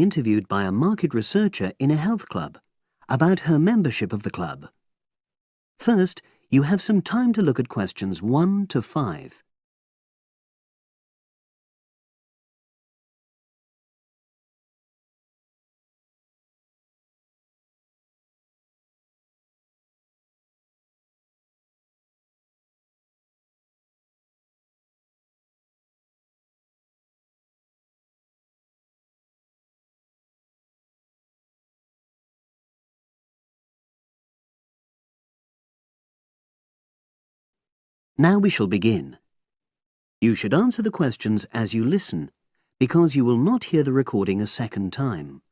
interviewed by a market researcher in a health club about her membership of the club. First, you have some time to look at questions 1 to 5. Now we shall begin. You should answer the questions as you listen, because you will not hear the recording a second time.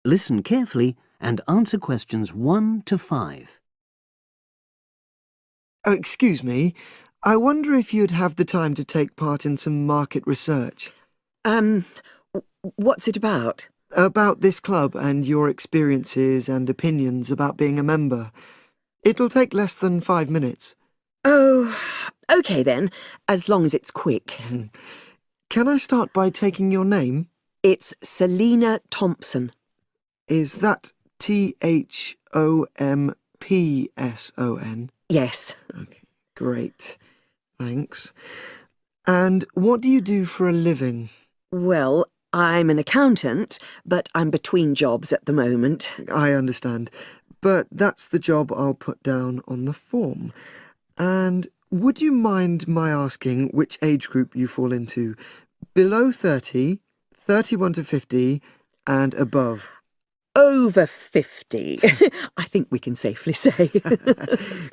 Listen carefully and answer questions 1 to 5. Oh, excuse me. I wonder if you'd have the time to take part in some market research. What's it about? About this club and your experiences and opinions about being a member. It'll take less than 5 minutes. Oh, OK then, as long as it's quick. Can I start by taking your name? It's Selina Thompson. Is that Thompson? Yes. Okay, great. Thanks. And what do you do for a living? Well, I'm an accountant, but I'm between jobs at the moment. I understand. But that's the job I'll put down on the form. And would you mind my asking which age group you fall into? Below 30, 31 to 50, and above? Over 50, I think we can safely say.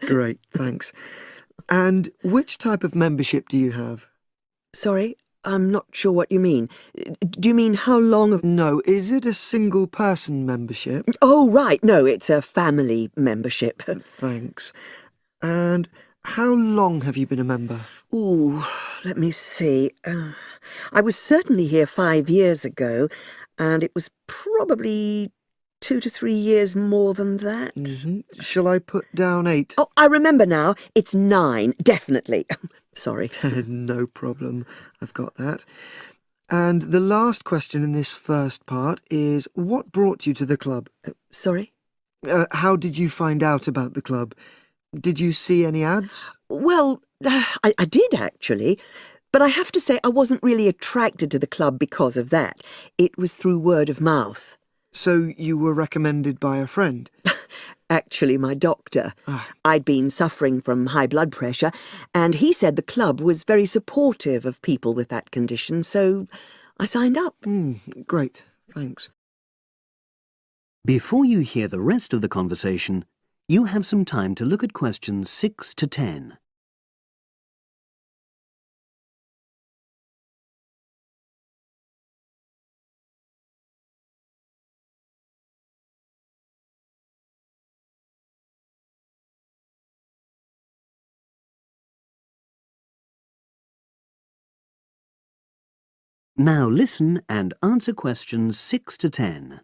Great, thanks. And which type of membership do you have? Sorry, I'm not sure what you mean. Do you mean how long? No, is it a single-person membership? Oh, right, no, it's a family membership. Thanks. And how long have you been a member? Ooh, let me see. I was certainly here 5 years ago, and it was probably 2 to 3 years more than that. Shall I put down 8? Oh, I remember now. It's 9, definitely. Sorry. No problem. I've got that. And the last question in this first part is, what brought you to the club? Sorry? How did you find out about the club? Did you see any ads? Well, I did actually, but I have to say I wasn't really attracted to the club because of that. It was through word of mouth. So you were recommended by a friend? Actually, my doctor. I'd been suffering from high blood pressure, and he said the club was very supportive of people with that condition, so I signed up. Great, thanks. Before you hear the rest of the conversation, you have some time to look at questions 6 to 10. Now listen and answer questions 6 to 10.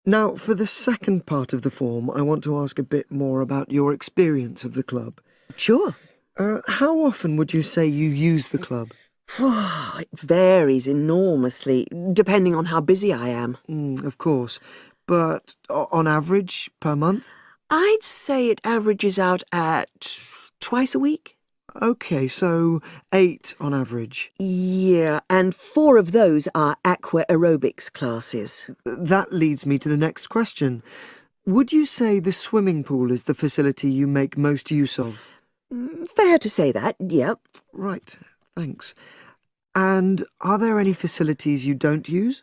Now, for the second part of the form, I want to ask a bit more about your experience of the club. Sure. How often would you say you use the club? It varies enormously, depending on how busy I am. Of course. But on average, per month? I'd say it averages out at twice a week. OK, so 8 on average. Yeah, and 4 of those are aqua aerobics classes. That leads me to the next question. Would you say the swimming pool is the facility you make most use of? Fair to say that, yep. Right, thanks. And are there any facilities you don't use?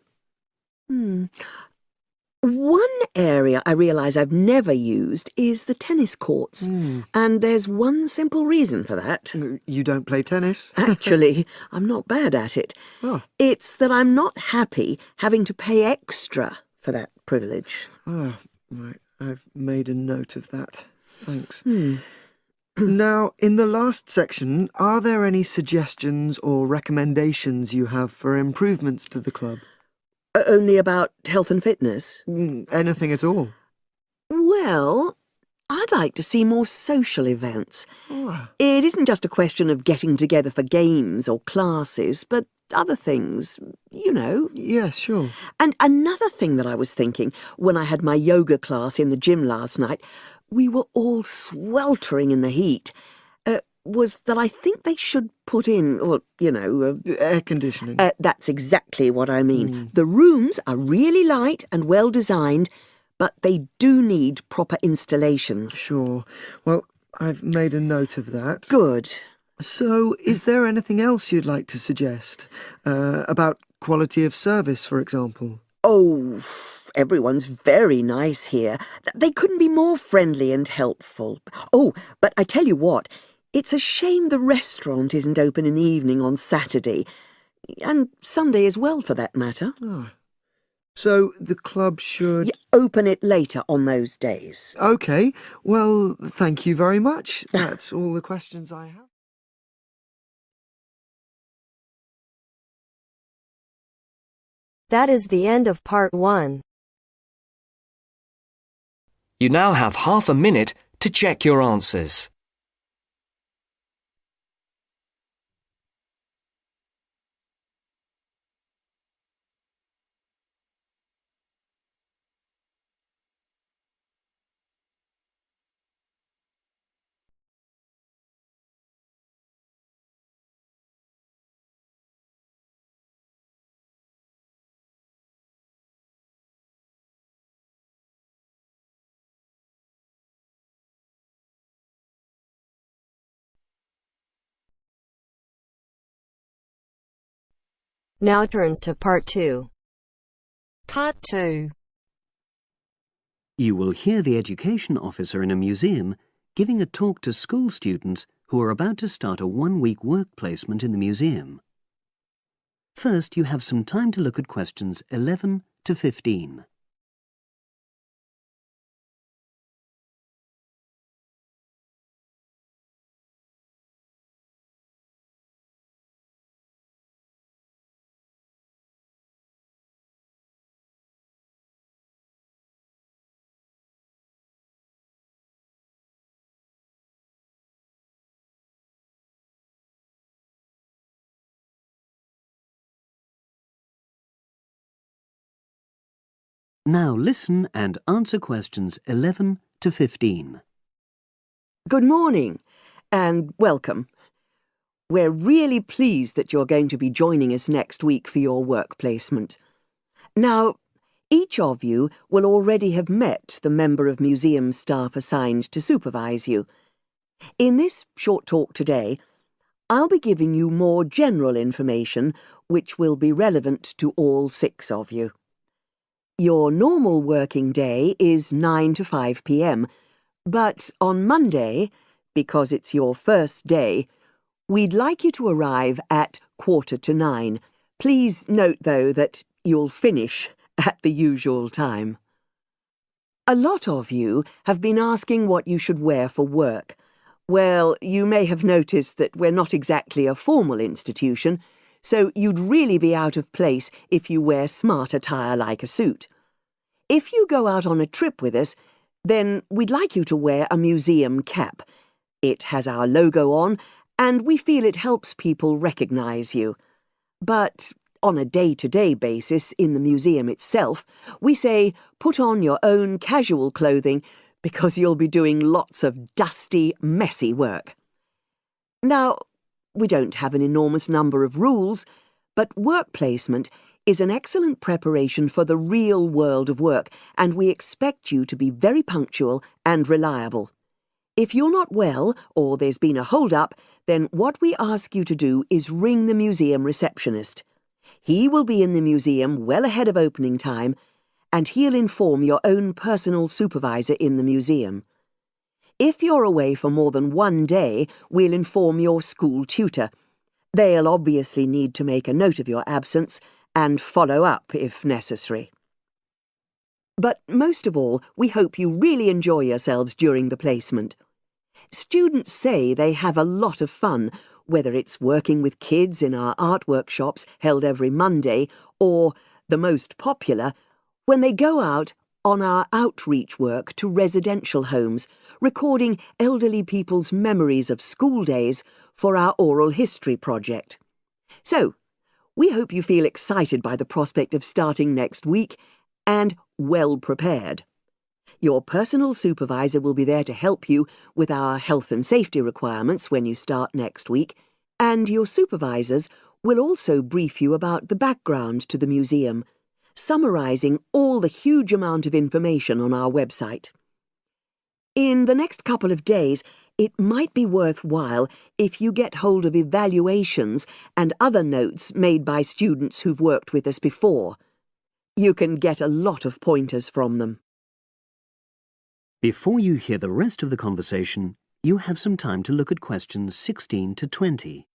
One area I realise I've never used is the tennis courts. And there's one simple reason for that. You don't play tennis? Actually, I'm not bad at it. Oh. It's that I'm not happy having to pay extra for that privilege. Oh, right. I've made a note of that. Thanks. Now, in the last section, are there any suggestions or recommendations you have for improvements to the club? Only about health and fitness? Anything at all? Well, I'd like to see more social events. Oh, It isn't just a question of getting together for games or classes, but other things, you know. yes, sure. And another thing that I was thinking, when I had my yoga class in the gym last night, we were all sweltering in the heat, was that I think they should put in, well, you know... Air conditioning. That's exactly what I mean. The rooms are really light and well designed, but they do need proper installations. Sure. Well, I've made a note of that. Good. So, is there anything else you'd like to suggest? About quality of service, for example? Oh, everyone's very nice here. They couldn't be more friendly and helpful. Oh, but I tell you what, it's a shame the restaurant isn't open in the evening on Saturday, and Sunday as well, for that matter. Oh. So, the club should... Open it later on those days. OK. Well, thank you very much. That's all the questions I have. That is the end of part 1. You now have half a minute to check your answers. Now turns to part 2. Part 2. You will hear the education officer in a museum giving a talk to school students who are about to start a 1-week work placement in the museum. First, you have some time to look at questions 11 to 15. Now listen and answer questions 11 to 15. Good morning, and welcome. We're really pleased that you're going to be joining us next week for your work placement. Now, each of you will already have met the member of museum staff assigned to supervise you. In this short talk today, I'll be giving you more general information which will be relevant to all 6 of you. Your normal working day is 9 to 5 p.m, but on Monday, because it's your first day, we'd like you to arrive at 9:15. Please note, though, that you'll finish at the usual time. A lot of you have been asking what you should wear for work. Well, you may have noticed that we're not exactly a formal institution, so you'd really be out of place if you wear smart attire like a suit. If you go out on a trip with us, then we'd like you to wear a museum cap. It has our logo on, and we feel it helps people recognise you. But on a day-to-day basis in the museum itself, we say put on your own casual clothing because you'll be doing lots of dusty, messy work. Now, we don't have an enormous number of rules, but work placement is an excellent preparation for the real world of work, and we expect you to be very punctual and reliable. If you're not well, or there's been a hold-up, then what we ask you to do is ring the museum receptionist. He will be in the museum well ahead of opening time, and he'll inform your own personal supervisor in the museum. If you're away for more than 1 day, we'll inform your school tutor. They'll obviously need to make a note of your absence and follow up if necessary. But most of all, we hope you really enjoy yourselves during the placement. Students say they have a lot of fun, whether it's working with kids in our art workshops held every Monday, or, the most popular, when they go out on our outreach work to residential homes, recording elderly people's memories of school days for our oral history project. So, we hope you feel excited by the prospect of starting next week and well prepared. Your personal supervisor will be there to help you with our health and safety requirements when you start next week, and your supervisors will also brief you about the background to the museum, summarising all the huge amount of information on our website. In the next couple of days, it might be worthwhile if you get hold of evaluations and other notes made by students who've worked with us before. You can get a lot of pointers from them. Before you hear the rest of the conversation, you have some time to look at questions 16 to 20.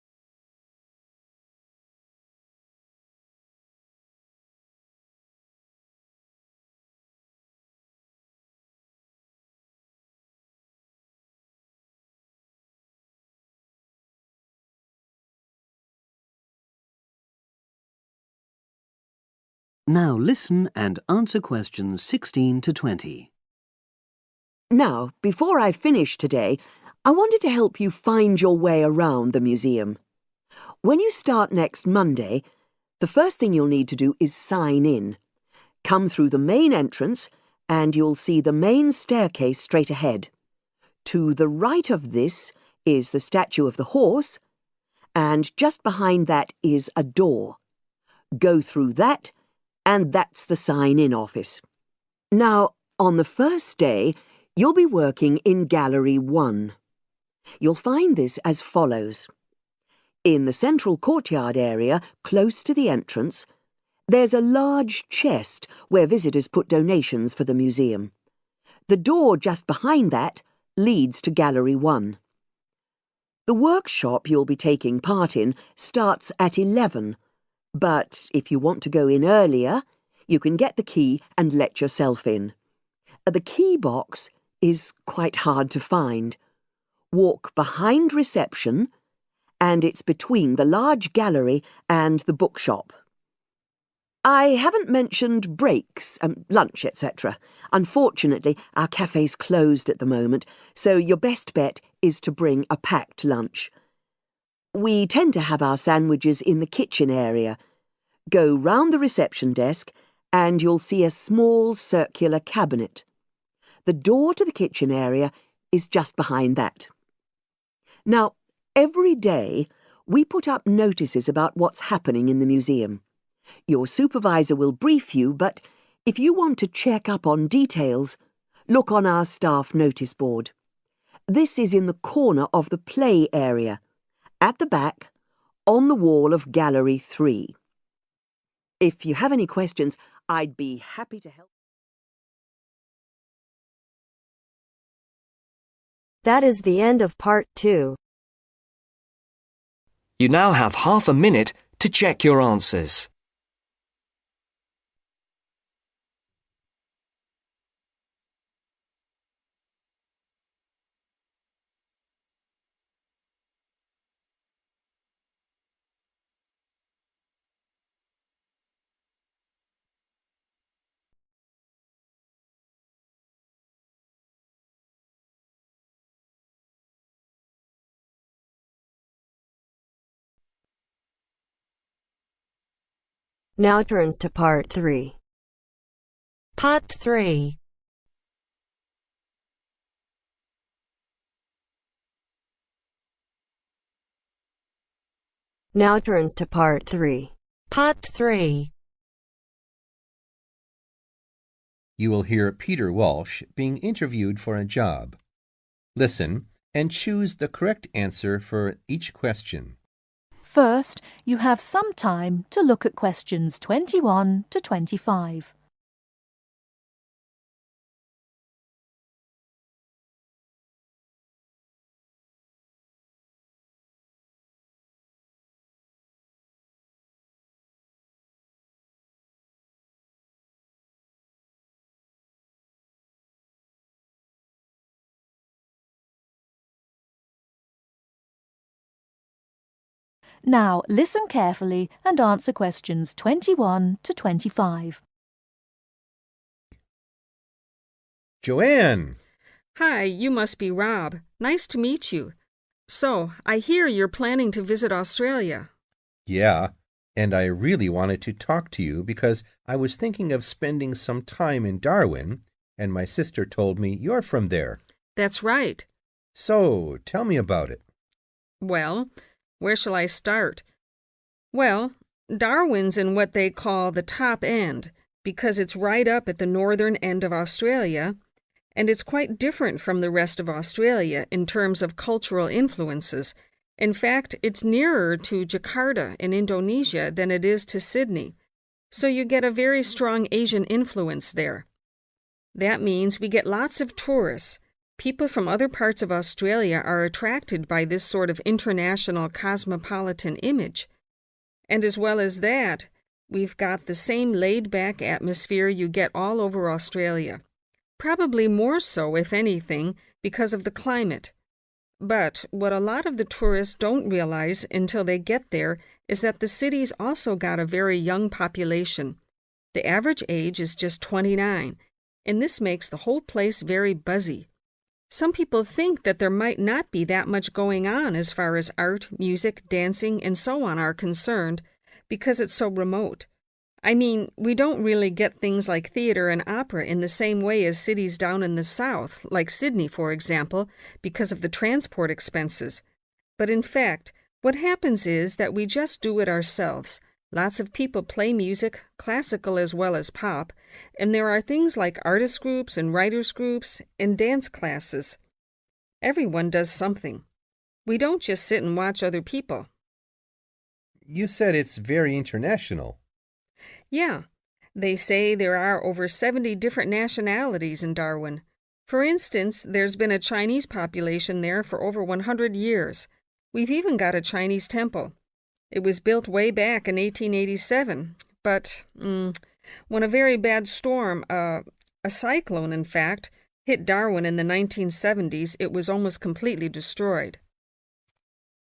Now listen and answer questions 16 to 20. Now, before I finish today, I wanted to help you find your way around the museum. When you start next Monday, the first thing you'll need to do is sign in. Come through the main entrance and you'll see the main staircase straight ahead. To the right of this is the statue of the horse, and just behind that is a door. Go through that, and that's the sign-in office. Now, on the first day, you'll be working in Gallery 1. You'll find this as follows. In the central courtyard area, close to the entrance, there's a large chest where visitors put donations for the museum. The door just behind that leads to Gallery 1. The workshop you'll be taking part in starts at 11, but if you want to go in earlier, you can get the key and let yourself in. The key box is quite hard to find. Walk behind reception, and it's between the large gallery and the bookshop. I haven't mentioned breaks, lunch, etc. Unfortunately, our cafe's closed at the moment, so your best bet is to bring a packed lunch. We tend to have our sandwiches in the kitchen area. Go round the reception desk and you'll see a small circular cabinet. The door to the kitchen area is just behind that. Now, every day we put up notices about what's happening in the museum. Your supervisor will brief you, but if you want to check up on details, look on our staff notice board. This is in the corner of the play area, at the back, on the wall of Gallery 3. If you have any questions, I'd be happy to help. That is the end of part 2. You now have half a minute to check your answers. Now turns to part 3. Part 3. Now turns to part 3. Part 3. You will hear Peter Walsh being interviewed for a job. Listen and choose the correct answer for each question. First, you have some time to look at questions 21 to 25. Now, listen carefully and answer questions 21 to 25. Joanne! Hi, you must be Rob. Nice to meet you. So, I hear you're planning to visit Australia. Yeah, and I really wanted to talk to you because I was thinking of spending some time in Darwin, and my sister told me you're from there. That's right. So, tell me about it. Well, where shall I start? Well, Darwin's in what they call the top end, because it's right up at the northern end of Australia, and it's quite different from the rest of Australia in terms of cultural influences. In fact, it's nearer to Jakarta in Indonesia than it is to Sydney, so you get a very strong Asian influence there. That means we get lots of tourists. People from other parts of Australia are attracted by this sort of international cosmopolitan image. And as well as that, we've got the same laid-back atmosphere you get all over Australia. Probably more so, if anything, because of the climate. But what a lot of the tourists don't realize until they get there is that the city's also got a very young population. The average age is just 29, and this makes the whole place very buzzy. Some people think that there might not be that much going on as far as art, music, dancing, and so on are concerned, because it's so remote. I mean, we don't really get things like theater and opera in the same way as cities down in the south, like Sydney, for example, because of the transport expenses. But in fact, what happens is that we just do it ourselves. Lots of people play music, classical as well as pop, and there are things like artist groups and writers groups and dance classes. Everyone does something. We don't just sit and watch other people. You said it's very international. Yeah, they say there are over 70 different nationalities in Darwin. For instance, there's been a Chinese population there for over 100 years. We've even got a Chinese temple. It was built way back in 1887, but when a very bad storm, a cyclone in fact, hit Darwin in the 1970s, it was almost completely destroyed.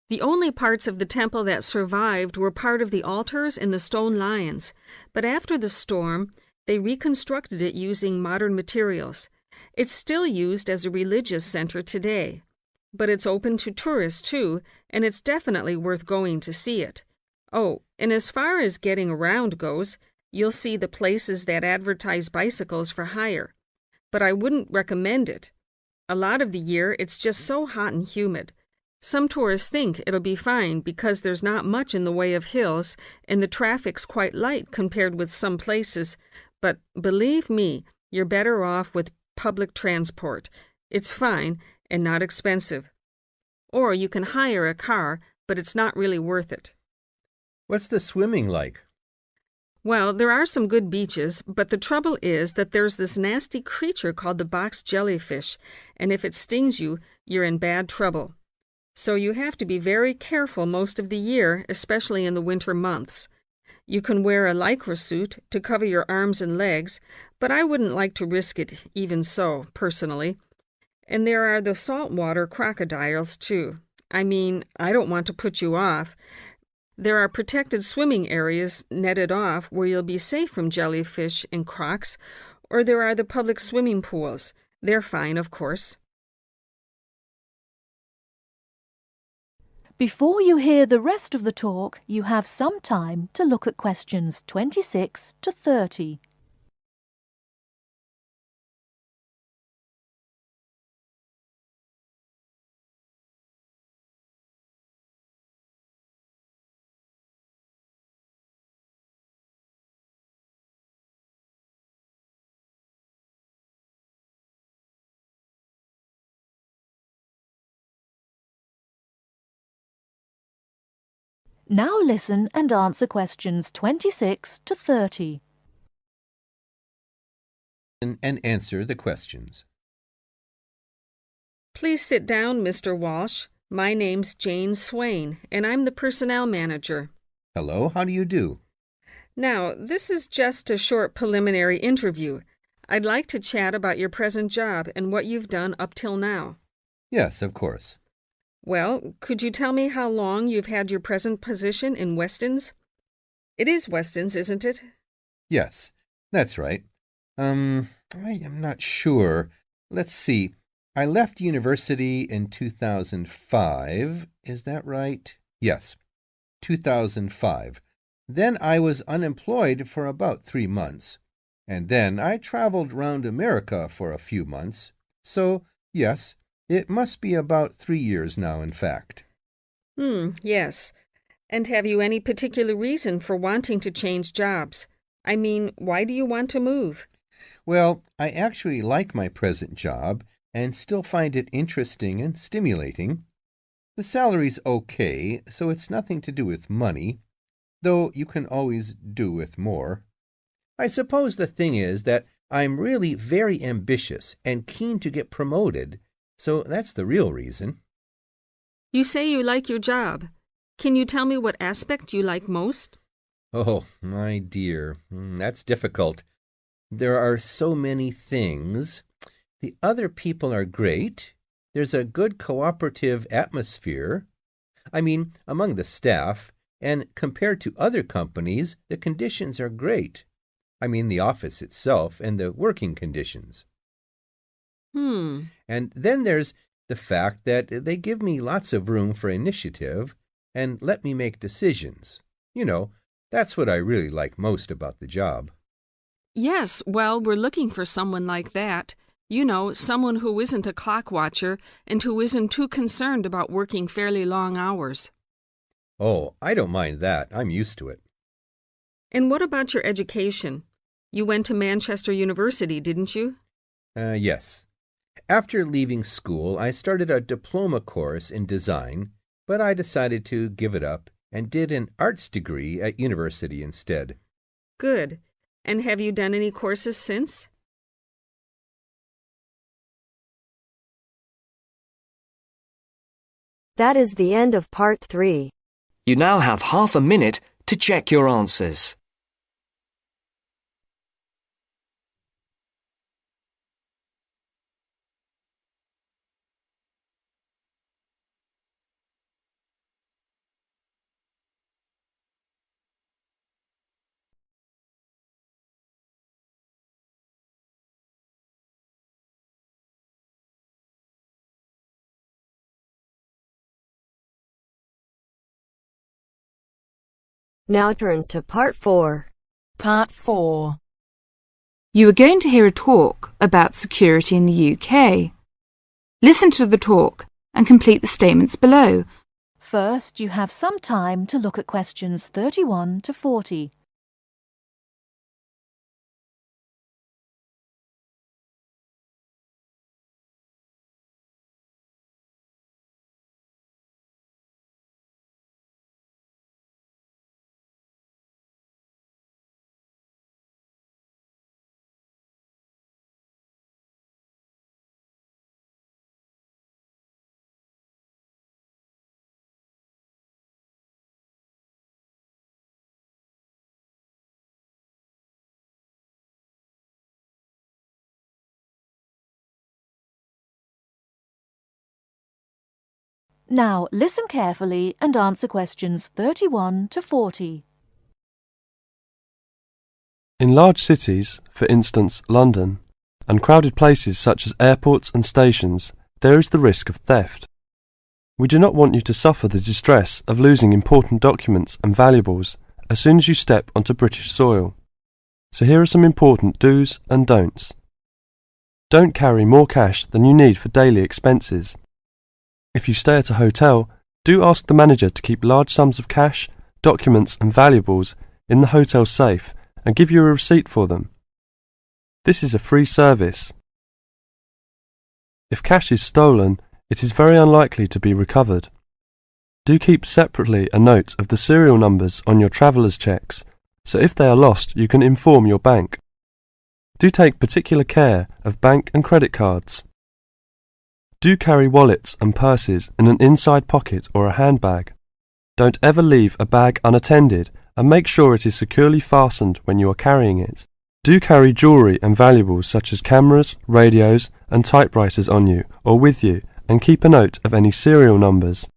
The only parts of the temple that survived were part of the altars and the stone lions, but after the storm, they reconstructed it using modern materials. It's still used as a religious center today, but it's open to tourists too, and it's definitely worth going to see it. Oh, and as far as getting around goes, you'll see the places that advertise bicycles for hire, but I wouldn't recommend it. A lot of the year, it's just so hot and humid. Some tourists think it'll be fine because there's not much in the way of hills and the traffic's quite light compared with some places, but believe me, you're better off with public transport. It's fine and not expensive. Or you can hire a car, but it's not really worth it. What's the swimming like? Well, there are some good beaches, but the trouble is that there's this nasty creature called the box jellyfish, and if it stings you, you're in bad trouble. So you have to be very careful most of the year, especially in the winter months. You can wear a lycra suit to cover your arms and legs, but I wouldn't like to risk it even so, personally. And there are the saltwater crocodiles, too. I mean, I don't want to put you off. There are protected swimming areas netted off where you'll be safe from jellyfish and crocs, or there are the public swimming pools. They're fine, of course. Before you hear the rest of the talk, you have some time to look at questions 26 to 30. Now listen and answer questions 26 to 30. And answer the questions. Please sit down, Mr. Walsh. My name's Jane Swain, and I'm the personnel manager. Hello, how do you do? Now, this is just a short preliminary interview. I'd like to chat about your present job and what you've done up till now. Yes, of course. Well, could you tell me how long you've had your present position in Weston's? It is Weston's, isn't it? Yes, that's right. I am not sure. let's see. I left university in 2005. Is that right? Yes, 2005. Then I was unemployed for about 3 months. And then I traveled round America for a few months. So, yes, it must be about 3 years now, in fact. Yes. And have you any particular reason for wanting to change jobs? I mean, why do you want to move? Well, I actually like my present job and still find it interesting and stimulating. The salary's okay, so it's nothing to do with money, though you can always do with more. I suppose the thing is that I'm really very ambitious and keen to get promoted, so that's the real reason. You say you like your job. Can you tell me what aspect you like most? Oh, my dear, that's difficult. There are so many things. The other people are great. There's a good cooperative atmosphere. I mean, among the staff, and compared to other companies, the conditions are great. I mean, the office itself and the working conditions. And then there's the fact that they give me lots of room for initiative and let me make decisions. You know, that's what I really like most about the job. Yes, well, we're looking for someone like that. You know, someone who isn't a clock watcher and who isn't too concerned about working fairly long hours. Oh, I don't mind that. I'm used to it. And what about your education? You went to Manchester University, didn't you? Yes. After leaving school, I started a diploma course in design, but I decided to give it up and did an arts degree at university instead. Good. And have you done any courses since? That is the end of part 3. You now have half a minute to check your answers. Now turns to part 4. Part 4. You are going to hear a talk about security in the UK. Listen to the talk and complete the statements below. First, you have some time to look at questions 31 to 40. Now listen carefully and answer questions 31 to 40. In large cities, for instance London, and crowded places such as airports and stations, there is the risk of theft. We do not want you to suffer the distress of losing important documents and valuables as soon as you step onto British soil. So here are some important do's and don'ts. Don't carry more cash than you need for daily expenses. If you stay at a hotel, do ask the manager to keep large sums of cash, documents and valuables in the hotel safe and give you a receipt for them. This is a free service. If cash is stolen, it is very unlikely to be recovered. Do keep separately a note of the serial numbers on your traveller's checks, so if they are lost you can inform your bank. Do take particular care of bank and credit cards. Do carry wallets and purses in an inside pocket or a handbag. Don't ever leave a bag unattended and make sure it is securely fastened when you are carrying it. Do carry jewellery and valuables such as cameras, radios and typewriters on you or with you and keep a note of any serial numbers.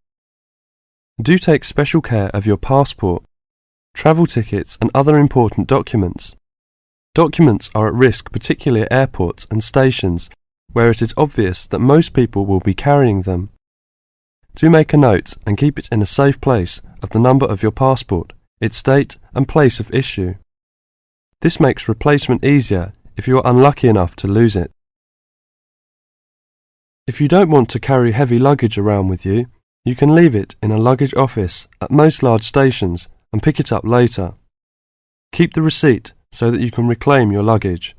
Do take special care of your passport, travel tickets and other important documents. Documents are at risk particularly at airports and stations where it is obvious that most people will be carrying them. Do make a note and keep it in a safe place of the number of your passport, its date and place of issue. This makes replacement easier if you are unlucky enough to lose it. If you don't want to carry heavy luggage around with you, you can leave it in a luggage office at most large stations and pick it up later. Keep the receipt so that you can reclaim your luggage.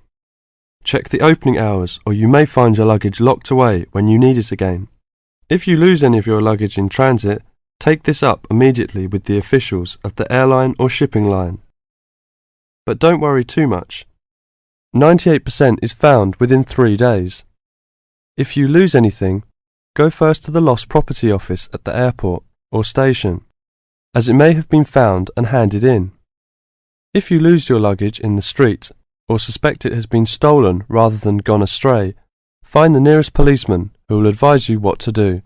Check the opening hours, or you may find your luggage locked away when you need it again. If you lose any of your luggage in transit, take this up immediately with the officials of the airline or shipping line. But don't worry too much. 98% is found within 3 days. If you lose anything, go first to the lost property office at the airport or station, as it may have been found and handed in. If you lose your luggage in the street or suspect it has been stolen rather than gone astray, find the nearest policeman who will advise you what to do.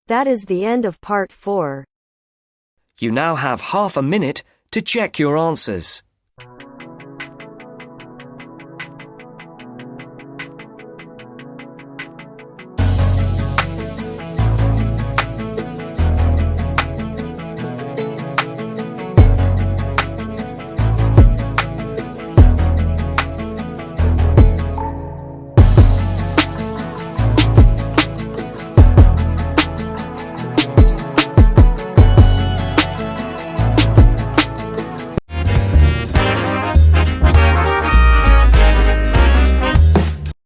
That is the end of part 4. You now have half a minute to check your answers.